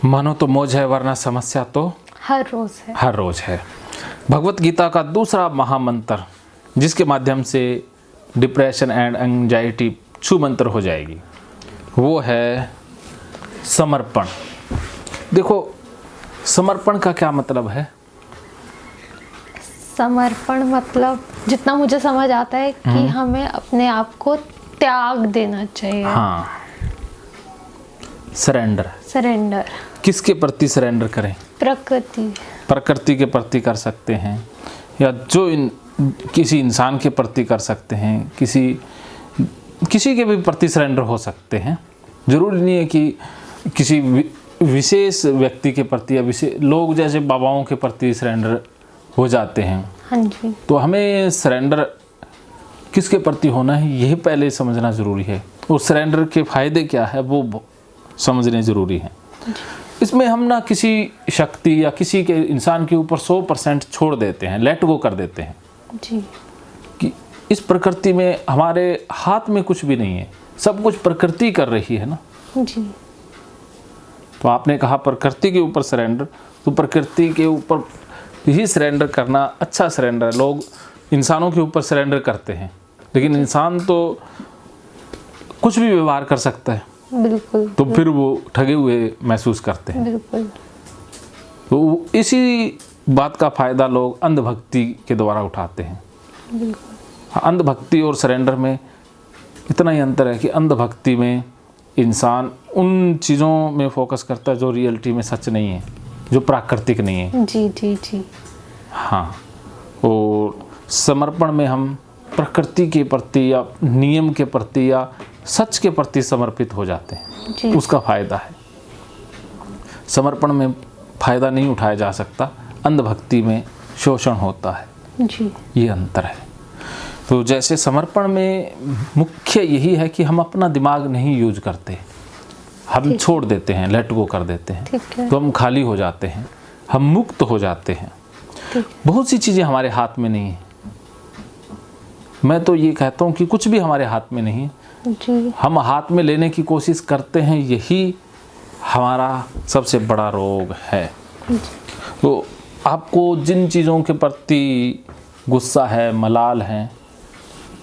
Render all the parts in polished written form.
मानो तो मौज है वरना समस्या तो हर रोज है। हर रोज है। भगवत गीता का दूसरा महामंत्र जिसके माध्यम से डिप्रेशन एंड एंजाइटी छू मंत्र हो जाएगी वो है समर्पण। देखो समर्पण का क्या मतलब है? समर्पण मतलब जितना मुझे समझ आता है कि हमें अपने आप को त्याग देना चाहिए। हाँ, सरेंडर। सरेंडर। किसके प्रति सरेंडर करें? प्रकृति। प्रकृति के प्रति कर सकते हैं या किसी इंसान के प्रति कर सकते हैं, किसी के भी प्रति सरेंडर हो सकते हैं। जरूरी नहीं है कि किसी विशेष व्यक्ति के प्रति या विशेष लोग जैसे बाबाओं के प्रति सरेंडर हो जाते हैं। हाँ जी। तो हमें सरेंडर किसके प्रति होना है यही पहले समझना ज़रूरी है और सरेंडर के फ़ायदे क्या है वो समझने ज़रूरी है। इसमें हम ना किसी शक्ति या किसी के इंसान के ऊपर 100% छोड़ देते हैं, लेट गो कर देते हैं जी। कि इस प्रकृति में हमारे हाथ में कुछ भी नहीं है, सब कुछ प्रकृति कर रही है ना जी। तो आपने कहा प्रकृति के ऊपर सरेंडर, तो प्रकृति के ऊपर ही सरेंडर करना अच्छा सरेंडर है। लोग इंसानों के ऊपर सरेंडर करते हैं लेकिन इंसान तो कुछ भी व्यवहार कर सकता है। बिल्कुल। तो फिर वो ठगे हुए महसूस करते हैं। बिल्कुल। तो इसी बात का फ़ायदा लोग अंधभक्ति के द्वारा उठाते हैं। बिल्कुल। अंधभक्ति और सरेंडर में इतना ही अंतर है कि अंधभक्ति में इंसान उन चीज़ों में फोकस करता है जो रियलिटी में सच नहीं है, जो प्राकृतिक नहीं है। जी जी जी। हाँ, और समर्पण में हम प्रकृति के प्रति या नियम के प्रति या सच के प्रति समर्पित हो जाते हैं जी। उसका फ़ायदा है। समर्पण में फ़ायदा नहीं उठाया जा सकता, अंधभक्ति में शोषण होता है जी। ये अंतर है। तो जैसे समर्पण में मुख्य यही है कि हम अपना दिमाग नहीं यूज करते, हम छोड़ देते हैं, लेट गो कर देते हैं, तो हम खाली हो जाते हैं, हम मुक्त हो जाते हैं। बहुत सी चीज़ें हमारे हाथ में नहीं है। मैं तो ये कहता हूँ कि कुछ भी हमारे हाथ में नहीं है जी। हम हाथ में लेने की कोशिश करते हैं, यही हमारा सबसे बड़ा रोग है। तो आपको जिन चीज़ों के प्रति गुस्सा है, मलाल है,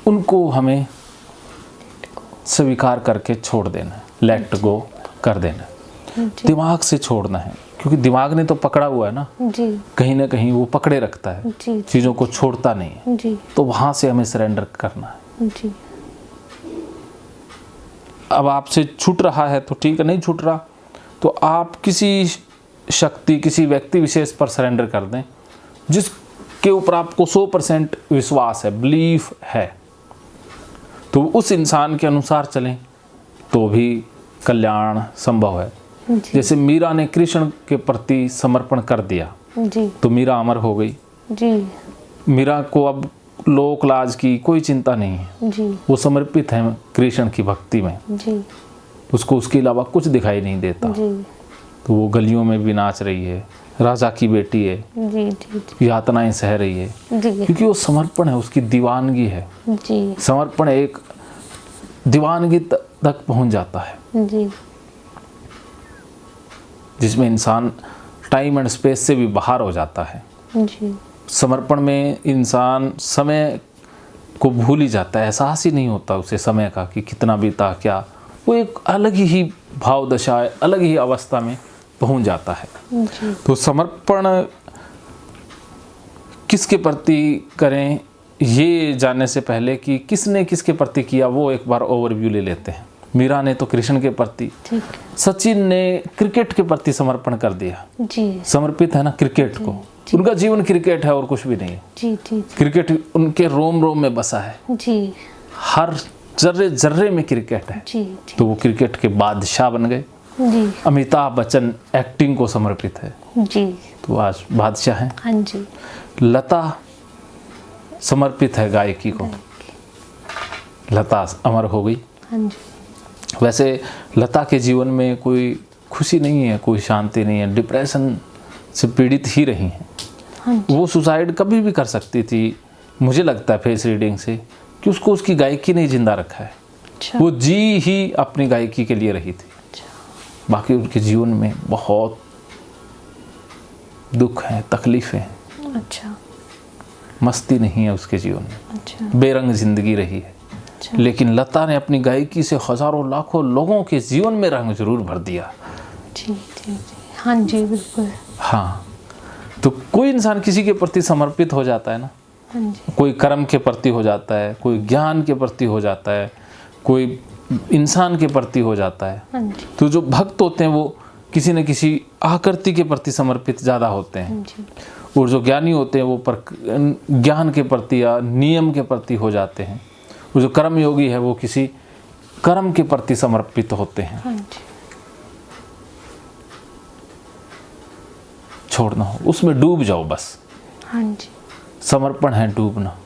उनको हमें स्वीकार करके छोड़ देना है, लेट गो कर देना है। दिमाग से छोड़ना है क्योंकि दिमाग ने तो पकड़ा हुआ है ना जी। कहीं ना कहीं वो पकड़े रखता है जी। चीज़ों को छोड़ता नहीं है जी। तो वहाँ से हमें सरेंडर करना है। जी। अब आपसे छूट रहा है तो ठीक है, नहीं छूट रहा तो आप किसी शक्ति, किसी व्यक्ति विशेष पर सरेंडर कर दें जिसके ऊपर आपको 100% विश्वास है, बिलीफ है, तो उस इंसान के अनुसार चलें तो भी कल्याण संभव है। जैसे मीरा ने कृष्ण के प्रति समर्पण कर दिया जी। तो मीरा अमर हो गई। जी। मीरा को अब लोक लाज की कोई चिंता नहीं है जी। वो समर्पित है कृष्ण की भक्ति में। जी। उसको उसके अलावा कुछ दिखाई नहीं देता। जी। तो वो गलियों में भी नाच रही है, राजा की बेटी है, जी। जी। यातनाएं सह रही है जी। क्योंकि वो समर्पण है, उसकी दीवानगी है। जी। समर्पण एक दीवानगी तक पहुंच जाता है जी। जिसमें इंसान टाइम एंड स्पेस से भी बाहर हो जाता है। जी। समर्पण में इंसान समय को भूल ही जाता है, एहसास ही नहीं होता उसे समय का कि कितना बीता क्या। वो एक अलग ही भाव दशा, अलग ही अवस्था में पहुंच जाता है। जी। तो समर्पण किसके प्रति करें ये जानने से पहले कि किसने किसके प्रति किया वो एक बार ओवरव्यू ले लेते हैं। मीरा ने तो कृष्ण के प्रति, ठीक। सचिन ने क्रिकेट के प्रति समर्पण कर दिया। जी। समर्पित है ना क्रिकेट को, उनका जीवन क्रिकेट है और कुछ भी नहीं है। जी। जी। क्रिकेट उनके रोम रोम में बसा है, जी। हर जर्रे जर्रे में क्रिकेट है। जी। तो वो क्रिकेट के बादशाह बन गए। जी। अमिताभ बच्चन एक्टिंग को समर्पित है जी। तो आज बादशाह हैं। हाँ जी। लता समर्पित है गायकी को, लता अमर हो गई। हाँ जी। वैसे लता के जीवन में कोई खुशी नहीं है, कोई शांति नहीं है, डिप्रेशन से पीड़ित ही रही हैं। हाँ जी। वो सुसाइड कभी भी कर सकती थी, मुझे लगता है फेस रीडिंग से कि उसको उसकी गायकी ने जिंदा रखा है। अच्छा। वो जी ही अपनी गायकी के लिए रही थी। अच्छा। बाकी उनके जीवन में बहुत दुख है, तकलीफ़ें हैं, अच्छा मस्ती नहीं है उसके जीवन में, अच्छा बेरंग जिंदगी रही है। अच्छा। लेकिन लता ने अपनी गायकी से हजारों लाखों लोगों के जीवन में रंग जरूर भर दिया। जी जी जी, हाँ जी बिल्कुल। हाँ, तो कोई इंसान किसी के प्रति समर्पित हो जाता है ना, हाँ जी कोई कर्म के प्रति हो जाता है, कोई ज्ञान के प्रति हो जाता है, कोई इंसान के प्रति हो जाता है। हाँ जी तो जो भक्त होते हैं वो किसी न किसी आकृति के प्रति समर्पित ज़्यादा होते हैं, हाँ जी और जो ज्ञानी होते हैं वो ज्ञान के प्रति या नियम के प्रति हो जाते हैं। वो जो कर्म योगी है वो किसी कर्म के प्रति समर्पित होते हैं। हाँ जी छोड़ना हो, उसमें डूब जाओ बस। हाँ जी समर्पण है डूबना,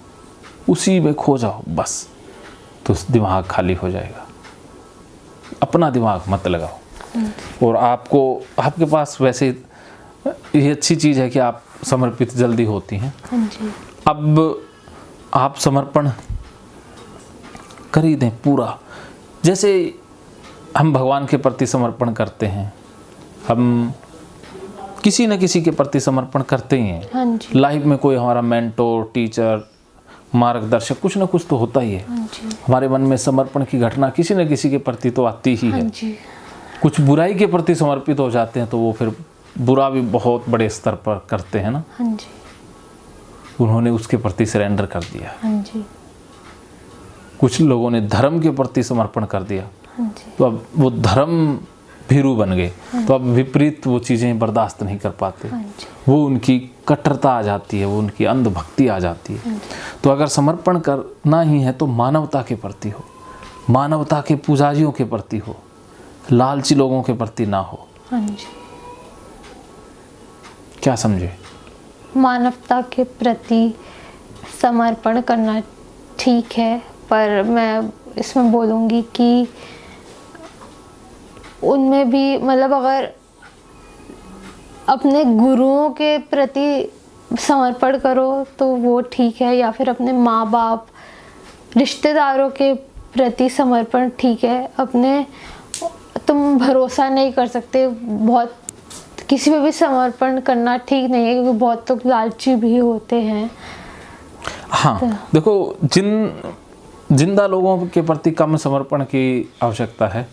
उसी में खो जाओ बस, तो दिमाग खाली हो जाएगा। अपना दिमाग मत लगाओ। और आपको, आपके पास वैसे ये अच्छी चीज़ है कि आप समर्पित जल्दी होती हैं। हाँ जी अब आप समर्पण कर ही दें पूरा। जैसे हम भगवान के प्रति समर्पण करते हैं, हम किसी न किसी के प्रति समर्पण करते ही हैं। हाँ जी लाइफ में कोई हमारा मेंटोर, टीचर, मार्गदर्शक कुछ ना कुछ तो होता ही है। हाँ जी हमारे मन में समर्पण की घटना किसी न किसी के प्रति तो आती ही हाँ है। जी कुछ बुराई के प्रति समर्पित हो जाते हैं तो वो फिर बुरा भी बहुत बड़े स्तर पर करते हैं ना। हाँ जी उन्होंने उसके प्रति सरेंडर कर दिया। हाँ जी कुछ लोगों ने धर्म के प्रति समर्पण कर दिया, हाँ जी तो अब वो धर्म भीरू बन गए, तो अब विपरीत वो चीज़ें बर्दाश्त नहीं कर पाते, हाँ जी वो उनकी कट्टरता आ जाती है, वो उनकी अंधभक्ति आ जाती है। तो अगर समर्पण करना ही है तो मानवता के प्रति हो, मानवता के पुजारियों के प्रति हो, लालची लोगों के प्रति ना हो। हाँ जी क्या समझे? मानवता के प्रति समर्पण करना ठीक है, पर मैं इसमें बोलूँगी कि उनमें भी मतलब अगर अपने गुरुओं के प्रति समर्पण करो तो वो ठीक है, या फिर अपने माँ बाप, रिश्तेदारों के प्रति समर्पण ठीक है। अपने तुम भरोसा नहीं कर सकते, बहुत किसी पे भी समर्पण करना ठीक नहीं है, क्योंकि बहुत लोग लालची भी होते हैं। हाँ, देखो, जिंदा लोगों के प्रति कम समर्पण की आवश्यकता है।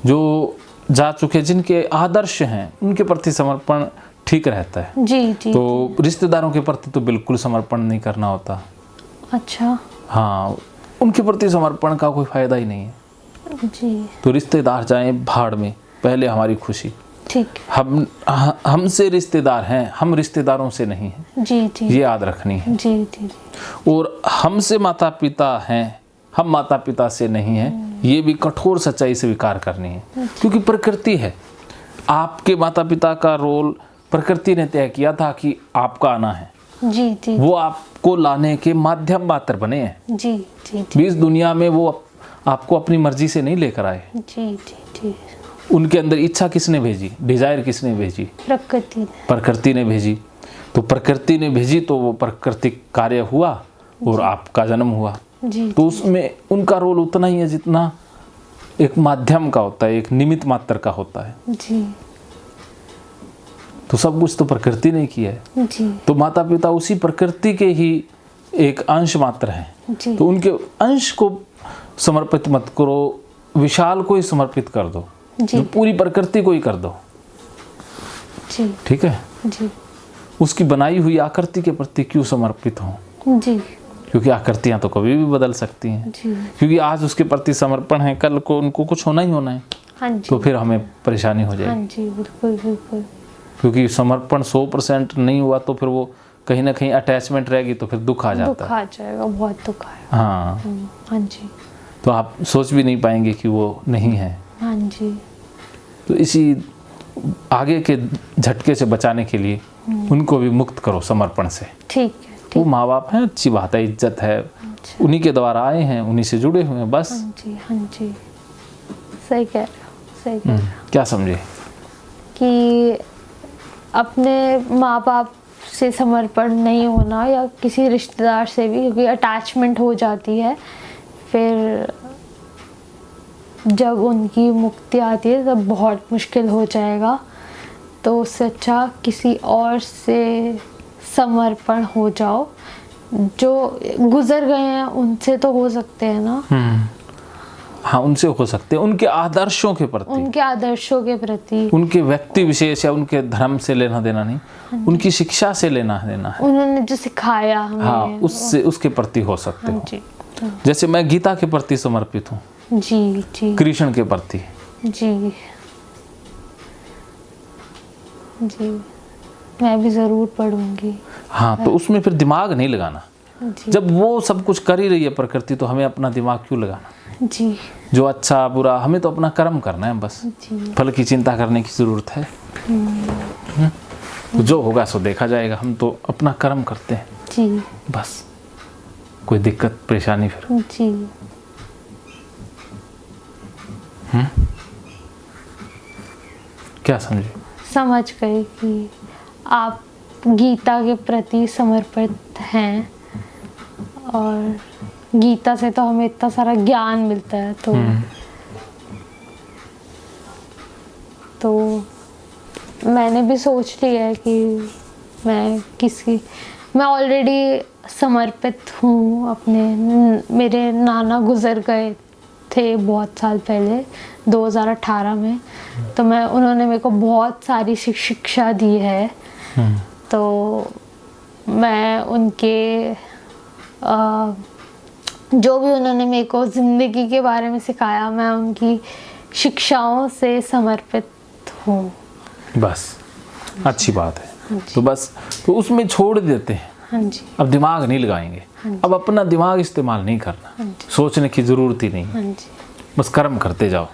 जो जा चुके, जिनके आदर्श हैं, उनके प्रति समर्पण ठीक रहता है। जी जी तो रिश्तेदारों के प्रति तो बिल्कुल समर्पण नहीं करना होता। अच्छा हाँ, उनके प्रति समर्पण का कोई फायदा ही नहीं है। जी तो रिश्तेदार जाएं भाड़ में, पहले हमारी खुशी। ठीक हमसे रिश्तेदार हैं, हम रिश्तेदारों से नहीं हैं, जी जी ये याद रखनी है। जी जी जी और हमसे माता पिता हैं, हम माता पिता से नहीं हैं, ये भी कठोर सच्चाई स्वीकार करनी है। क्योंकि प्रकृति है, आपके माता पिता का रोल प्रकृति ने तय किया था कि आपका आना है। जी जी वो आपको लाने के माध्यम मात्र बने हैं। जी जी जी इस दुनिया में वो आपको अपनी मर्जी से नहीं लेकर आए। जी जी जी उनके अंदर इच्छा किसने भेजी, डिजायर किसने भेजी? प्रकृति ने। प्रकृति ने भेजी। तो प्रकृति ने भेजी तो वो प्राकृतिक कार्य हुआ और आपका जन्म हुआ। जी तो उसमें उनका रोल उतना ही है जितना एक माध्यम का होता है, एक निमित्त मात्र का होता है। जी तो सब कुछ तो प्रकृति ने किया है। जी तो माता पिता उसी प्रकृति के ही एक अंश मात्र हैं। जी तो उनके अंश को समर्पित मत करो, विशाल को ही समर्पित कर दो, जी जो पूरी प्रकृति को ही कर दो। जी ठीक है? जी उसकी बनाई हुई आकृति के प्रति क्यों समर्पित हो? जी क्योंकि आकृतियां तो कभी भी बदल सकती हैं। जी क्योंकि आज उसके प्रति समर्पण है, कल को उनको कुछ होना ही होना है, हाँ जी तो फिर हमें परेशानी हो हाँ जाएगी। जी बिल्कुल बिल्कुल। क्योंकि समर्पण 100% नहीं हुआ तो फिर वो कहीं ना कहीं अटैचमेंट रहेगी, तो फिर दुख आ दुख जाता है। आ जाएगा, बहुत दुख आएगा। हाँ, हाँ जी तो आप सोच भी नहीं पाएंगे कि वो नहीं है। हाँ जी तो इसी आगे के झटके से बचाने के लिए उनको भी मुक्त करो समर्पण से। ठीक है वो ठीक। माँ बाप हैं, अच्छी बात है, इज्जत है, अच्छा उन्हीं के द्वारा आए हैं, उन्हीं से जुड़े हुए हैं, बस। हाँ जी हाँ जी, सही कह रहे हो, सही कह रहे हो। क्या समझे? कि अपने माँ बाप से समर्पण नहीं होना, या किसी रिश्तेदार से भी, क्योंकि अटैचमेंट हो जाती है, फिर जब उनकी मुक्ति आती है तब बहुत मुश्किल हो जाएगा। तो उससे अच्छा किसी और से समर्पण हो जाओ। जो गुजर गए हैं उनसे तो हो सकते हैं ना। हाँ, उनसे हो सकते हैं, उनके आदर्शों के प्रति, उनके आदर्शों के प्रति, उनके व्यक्ति विशेष या उनके धर्म से लेना देना नहीं, उनकी शिक्षा से लेना देना है। उन्होंने जो सिखाया हमें। हाँ, उससे उसके प्रति हो सकते हो। जी जैसे मैं गीता के प्रति समर्पित हूँ, जी जी कृष्ण के प्रति। जी जी, मैं भी ज़रूर पढ़ूंगी। हाँ, तो उसमें फिर दिमाग नहीं लगाना। जी जब वो सब कुछ कर ही रही है प्रकृति, तो हमें अपना दिमाग क्यों लगाना। जी जो अच्छा बुरा, हमें तो अपना कर्म करना है बस। जी फल की चिंता करने की ज़रूरत है। तो जो होगा सो देखा जाएगा। हम तो अपना कर्म करते हैं जी बस। कोई दिक्कत परेशानी फिर जी क्या समझे? समझ गए कि आप गीता के प्रति समर्पित हैं और गीता से तो हमें इतना सारा ज्ञान मिलता है। तो मैंने भी सोच लिया है कि मैं ऑलरेडी समर्पित हूँ अपने। मेरे नाना गुजर गए थे बहुत साल पहले 2018 में। तो उन्होंने मेरे को बहुत सारी शिक्षा दी है। तो मैं उनके जो भी उन्होंने मेरे को ज़िंदगी के बारे में सिखाया, मैं उनकी शिक्षाओं से समर्पित हूँ। बस अच्छी बात है। तो बस तो उसमें छोड़ देते हैं। हाँ जी। अब दिमाग नहीं लगाएंगे। अब अपना दिमाग इस्तेमाल नहीं करना। सोचने की ज़रूरत ही नहीं। हाँ जी। बस कर्म करते जाओ।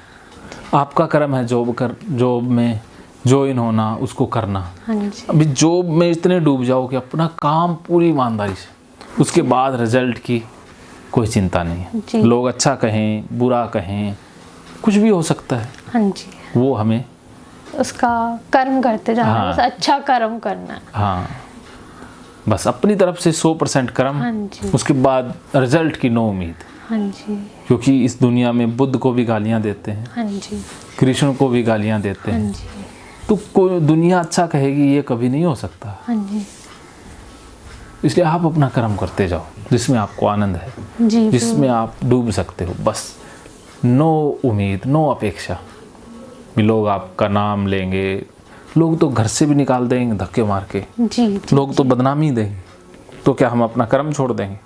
आपका कर्म है जॉब में ज्वाइन होना, उसको करना। हाँ जी। अभी जॉब में इतने डूब जाओ कि अपना काम पूरी ईमानदारी से, उसके बाद रिजल्ट की कोई चिंता नहीं है। लोग अच्छा कहें बुरा कहें, कुछ भी हो सकता है। हाँ जी। वो हमें उसका कर्म करते जाना है। हाँ। बस अच्छा कर्म करना है। हाँ, बस अपनी तरफ से 100% कर्म। हाँ जी। उसके बाद रिजल्ट की नो उम्मीद। हाँ जी। क्योंकि इस दुनिया में बुद्ध को भी गालियाँ देते हैं, हाँ जी। कृष्ण को भी गालियाँ देते हाँ हैं। जी। तो कोई दुनिया अच्छा कहेगी ये कभी नहीं हो सकता। हाँ जी। इसलिए आप अपना कर्म करते जाओ जिसमें आपको आनंद है, जी। जिसमें आप डूब सकते हो। बस नो उम्मीद, नो अपेक्षा भी लोग आपका नाम लेंगे। लोग तो घर से भी निकाल देंगे धक्के मार के। जी। लोग तो बदनामी देंगे। तो क्या हम अपना कर्म छोड़ देंगे?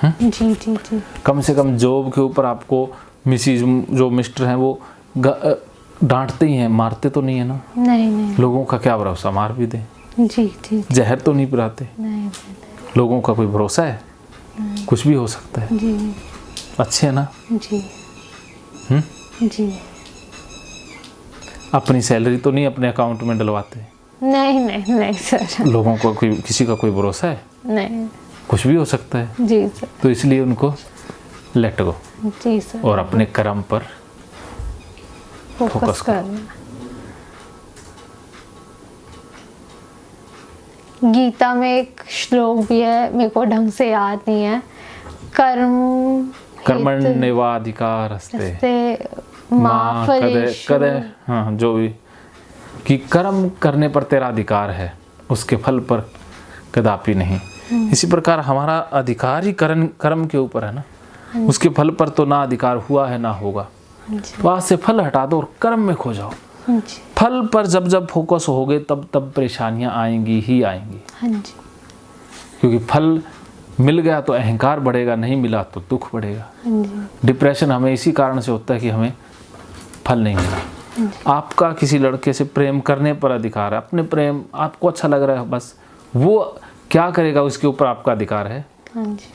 जी जी जी। कम से कम जॉब के ऊपर आपको मिसिज जो मिस्टर हैं वो डांटते ही हैं, मारते तो नहीं है ना। नहीं नहीं। लोगों का क्या भरोसा, मार भी दें। जी जी। जहर तो नहीं पिलाते। नहीं। लोगों का कोई भरोसा है? कुछ भी हो सकता है। जी अच्छे है ना? जी जी। अपनी सैलरी तो नहीं अपने अकाउंट में डलवाते। नहीं नहीं नहीं सर। लोगों को किसी का कोई भरोसा है? नहीं। कुछ भी हो सकता है। जी सर। तो इसलिए उनको लेट गो जी सर। और अपने कर्म पर फोकस करना। गीता में एक श्लोक भी है, मेरे को ढंग से याद नहीं है। कर्मण्येवाधिकारस्ते माँ कदे। हाँ, जो भी कि कर्म करने पर तेरा अधिकार है, उसके फल पर कदापि नहीं। इसी प्रकार हमारा अधिकार ही कर्म के ऊपर है ना। उसके फल पर तो ना अधिकार हुआ है ना होगा। तो आज से फल हटा दो और कर्म में खो जाओ। फल पर जब जब फोकस होगे तब तब परेशानियां आएंगी ही आएंगी। हाँ जी। क्योंकि फल मिल गया तो अहंकार बढ़ेगा, नहीं मिला तो दुख बढ़ेगा। हाँ जी। डिप्रेशन हमें इसी कारण से होता है कि हमें फल नहीं मिला। आपका किसी लड़के से प्रेम करने पर अधिकार है। अपने प्रेम आपको अच्छा लग रहा है, बस वो क्या करेगा उसके ऊपर आपका अधिकार है। हाँ जी।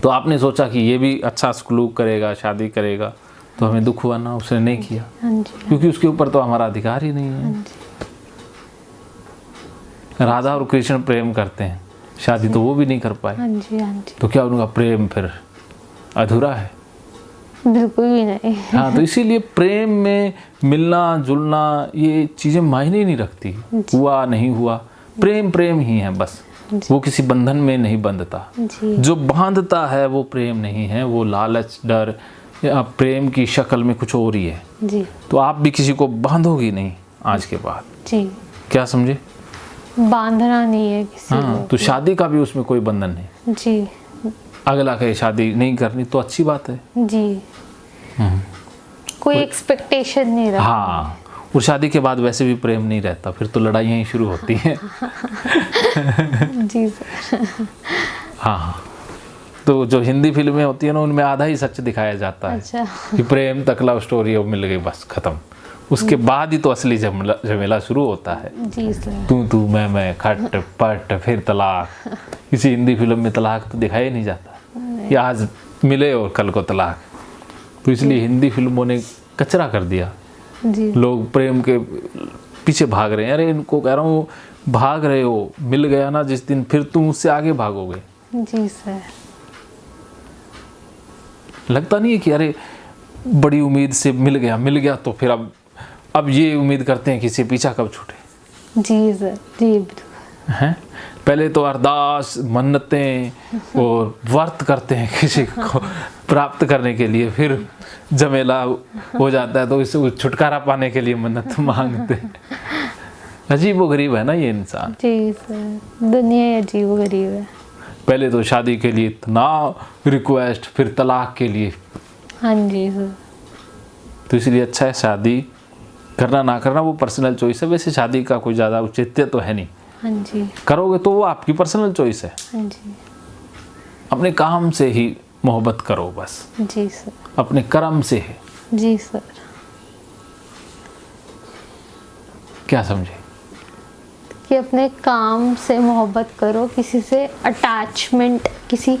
तो आपने सोचा कि ये भी अच्छा सलूक करेगा, शादी करेगा, तो हमें दुख हुआ ना, उसने नहीं किया। हाँ जी। क्योंकि उसके ऊपर तो हमारा अधिकार ही नहीं है। हाँ जी। राधा और कृष्ण प्रेम करते हैं, शादी तो वो भी नहीं कर पाए। हाँ जी। हाँ जी। तो क्या उनका प्रेम फिर अधूरा है? बिल्कुल भी नहीं। हाँ, तो इसीलिए प्रेम में मिलना जुलना ये चीज़ें मायने नहीं रखती। हुआ नहीं हुआ, प्रेम प्रेम ही है बस। वो किसी बंधन में नहीं बंधता। जी। जो बांधता है वो प्रेम नहीं है, वो लालच, डर, या प्रेम की शक्ल में कुछ और ही है, जी तो आप भी किसी को बांधोगी नहीं आज के बाद। जी, क्या समझे? बांधना नहीं है किसी हाँ, तो शादी का भी उसमें कोई बंधन नहीं। को। जी अगला कहे शादी नहीं करनी तो अच्छी बात है। जी, कोई एक्सपेक्टेशन नहीं रहा। हाँ, और शादी के बाद वैसे भी प्रेम नहीं रहता, फिर तो लड़ाइयाँ ही शुरू होती हैं। जी सर। हाँ, तो जो हिंदी फिल्में होती है ना, उनमें आधा ही सच दिखाया जाता है। अच्छा। कि प्रेम तक लव स्टोरी अब मिल गई बस खत्म, उसके बाद ही तो असली झमेला शुरू होता है। जी सर। तू मैं खट पट फिर तलाक। किसी हिंदी फिल्म में तलाक तो दिखाया ही नहीं जाता, कि आज मिले और कल को तलाक। तो इसलिए हिंदी फिल्मों ने कचरा कर दिया। जी लोग प्रेम के पीछे भाग रहे हैं। अरे इनको कह रहा हूँ, भाग रहे हो, मिल गया ना जिस दिन, फिर तुम उससे आगे भागोगे। जी सर। लगता नहीं है कि अरे बड़ी उम्मीद से मिल गया तो फिर अब ये उम्मीद करते हैं कि इससे पीछा कब छूटे। जी सर। जी हैं, पहले तो अरदास मन्नतें और व्रत करते हैं किसी को प्राप्त करने के लिए, फिर झमेला हो जाता है तो इससे छुटकारा पाने के लिए मन्नत मांगते हैं। अजीब व गरीब है ना ये इंसान। जी सर, दुनिया अजीब व गरीब है। पहले तो शादी के लिए इतना रिक्वेस्ट, फिर तलाक के लिए। हाँ जी सर। तो इसलिए अच्छा है, शादी करना ना करना वो पर्सनल चॉइस है। वैसे शादी का कोई ज़्यादा औचित्य तो है नहीं, हाँ जी। करोगे तो वो आपकी पर्सनल चॉइस है। हाँ जी। अपने काम से ही मोहब्बत करो बस, जी सर। अपने कर्म से है। जी सर। क्या समझे? कि अपने काम से मोहब्बत करो, किसी से अटैचमेंट, किसी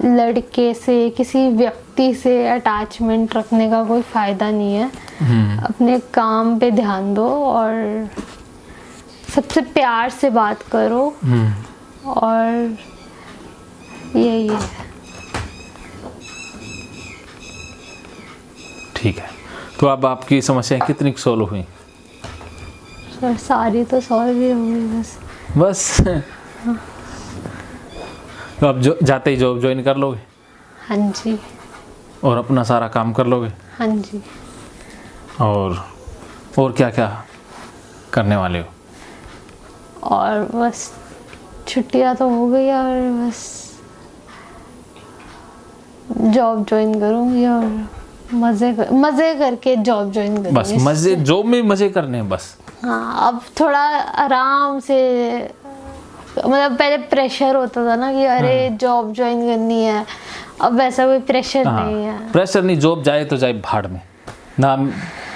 लड़के से, किसी व्यक्ति से अटैचमेंट रखने का कोई फायदा नहीं है। अपने काम पे ध्यान दो और सबसे प्यार से बात करो, और यही है। ठीक है, तो अब आपकी समस्याएं कितनी सॉल्व हुई? सर सारी तो सॉल्व ही हो गई बस। तो अब जो जाते ही जॉब ज्वाइन कर लोगे हाँ जी। और अपना सारा काम कर लोगे, हाँ जी। और क्या क्या करने वाले हो? और बस छुट्टियां तो हो गई और बस जॉब ज्वाइन करूंगी और मजे करके जॉब ज्वाइन करूंगी। बस मजे, जॉब में मजे करने हैं बस। हाँ, अब थोड़ा आराम से, मतलब पहले प्रेशर होता था ना कि अरे जॉब ज्वाइन करनी है, अब वैसा कोई प्रेशर नहीं है। प्रेशर नहीं, जॉब जाए तो जाए भाड़ में ना,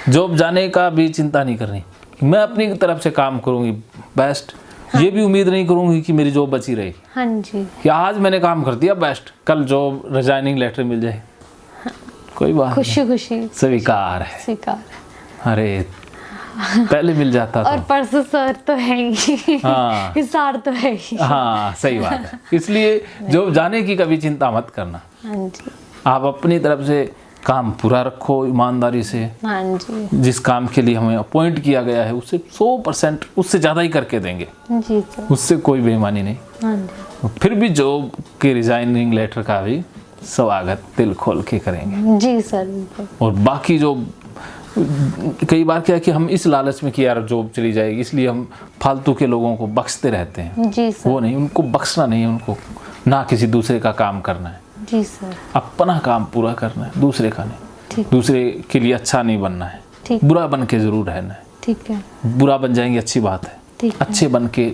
जॉब जाने का भी चिंता नहीं करनी। मैं अपनी तरफ से काम करूंगी बेस्ट। ये भी उम्मीद नहीं करूंगी कि मेरी जॉब बची रहेगी। हाँ जी। कि आज मैंने काम कर दिया बेस्ट, कल जॉब रिजाइनिंग लेटर मिल जाए, कोई बात खुशी खुशी स्वीकार है। स्वीकार। अरे पहले मिल जाता और था। परसों सर तो है ही। हाँ। हिसार तो है ही। हाँ सही बात है। इसलिए जॉब जाने की कभी चिंता मत करना। हाँ जी। आप अपनी तरफ से काम पूरा रखो ईमानदारी से। हाँ जी। जिस काम के लिए हमें अपॉइंट किया गया है उससे 100%, उससे ज़्यादा ही करके देंगे। जी सर। उससे कोई बेईमानी नहीं। हाँ जी। फिर भी जॉब के रिजाइनिंग लेटर का भी स्वागत दिल खोल के करेंगे। जी सर बिल्कुल। और बाकी जो कई बार क्या है कि हम इस लालच में कि यार जॉब चली जाएगी, इसलिए हम फालतू के लोगों को बख्शते रहते हैं। जी सर। वो नहीं, उनको बख्शना नहीं है, उनको ना किसी दूसरे का काम करना है। जी सर। अपना काम पूरा करना है, दूसरे का नहीं। ठीक। दूसरे के लिए अच्छा नहीं बनना है। ठीक। बुरा बन के जरूर रहना है। ठीक है। बुरा बन जाएंगे अच्छी बात है, ठीक है। अच्छे बन के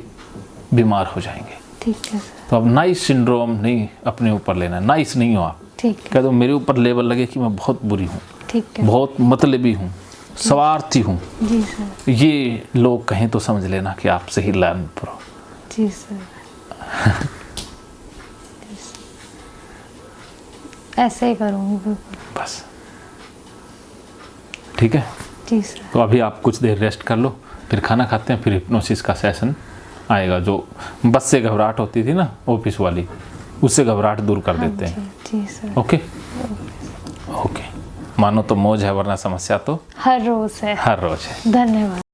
बीमार हो जाएंगे। ठीक है सर। तो अब नाइस सिंड्रोम नहीं अपने ऊपर लेना है। नाइस नहीं हो आप। ठीक है। कह दो मेरे ऊपर लेबल लगे कि मैं बहुत बुरी हूँ, ठीक है। बहुत मतलबी हूँ, स्वार्थी हूँ, जी सर। ये लोग कहें तो समझ लेना कि आप सही लाइन पर हो। जी सर। ऐसे ही करूँगी बिल्कुल। बस ठीक है। जी सर। तो अभी आप कुछ देर रेस्ट कर लो, फिर खाना खाते हैं, फिर हिप्नोसिस का सेशन आएगा। जो बस से घबराहट होती थी ना ऑफिस वाली, उससे घबराहट दूर कर देते हैं। जी सर। ओके ओके, मानो तो मौज है, वरना समस्या तो हर रोज है। हर रोज है। धन्यवाद।